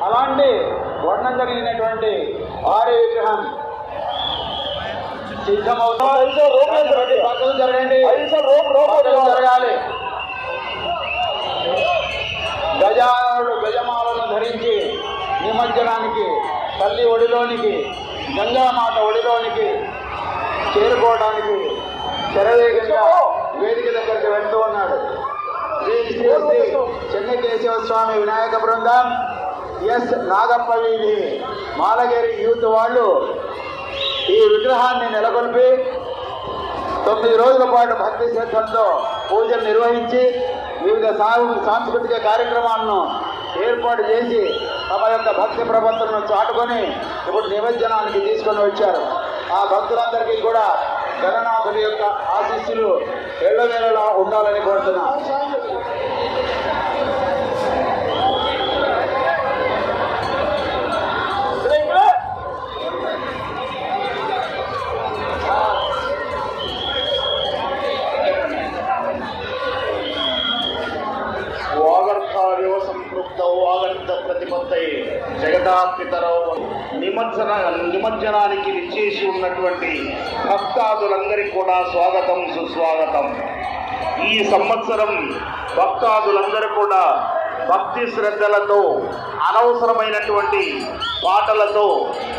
అలాంటి వర్ణం జరిగినటువంటి భారీ విగ్రహం సిద్ధమవుతుంది. పక్కకు జరగండి, జరగాలి. గజానుడు గజమాలను ధరించి నిమజ్జనానికి తల్లి ఒడిలోనికి గంగామాత ఒడిలోనికి చేరుకోవడానికి శరవేగంగా వేదిక దగ్గరికి వెళ్తూ ఉన్నాడు. శ్రీ శ్రీ శ్రీ చెన్నకేశవ స్వామి వినాయక బృందం, ఎస్ నాగప్ప వీధి మాలగిరి యూత్ వాళ్ళు ఈ విగ్రహాన్ని నెలకొల్పి 9 రోజుల పాటు భక్తి శ్రద్ధలతో పూజలు నిర్వహించి వివిధ సాంస్కృతిక కార్యక్రమాలను ఏర్పాటు చేసి తమ యొక్క భక్తి ప్రపత్తులను చాటుకొని ఇప్పుడు నిమజ్జనానికి తీసుకొని వచ్చారు. ఆ భక్తులందరికీ కూడా గణనాథుడి యొక్క ఆశీస్సులు ఎల్లవేళలా ఉండాలని కోరుతున్నాం. జగదాపితరో నిమజ్జనానికి విచ్చేసి ఉన్నటువంటి భక్తాదులందరికీ కూడా స్వాగతం, సుస్వాగతం. ఈ సంవత్సరం భక్తాదులందరూ కూడా భక్తి శ్రద్ధలతో, అనవసరమైనటువంటి పాటలతో,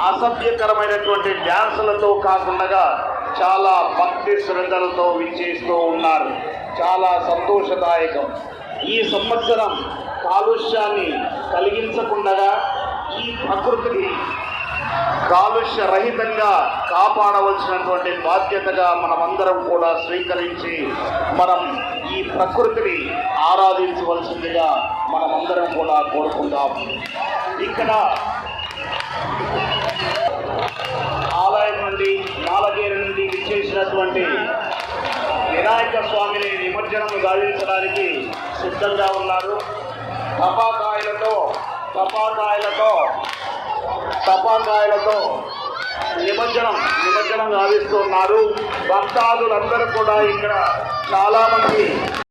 అసభ్యకరమైనటువంటి డ్యాన్సులతో కాకుండా చాలా భక్తి శ్రద్ధలతో విచ్చేస్తూ ఉన్నారు. చాలా సంతోషదాయకం. ఈ సంవత్సరం కాలుష్యాన్ని కలిగించకుండా ఈ ప్రకృతిని కాలుష్య రహితంగా కాపాడవలసినటువంటి బాధ్యతగా మనమందరం కూడా స్వీకరించి మనం ఈ ప్రకృతిని ఆరాధించవలసిందిగా మనమందరం కూడా కోరుకుందాం. ఇక్కడ ఆలయం నుండి మాలగేరు నుండి విచ్చేసినటువంటి వినాయక స్వామిని నిమజ్జనం గావించడానికి సిద్ధంగా ఉన్నారు. తపాకాయలతో నిమజ్జనం గావిస్తున్నారు. భక్తాదులందరూ కూడా ఇక్కడ చాలామంది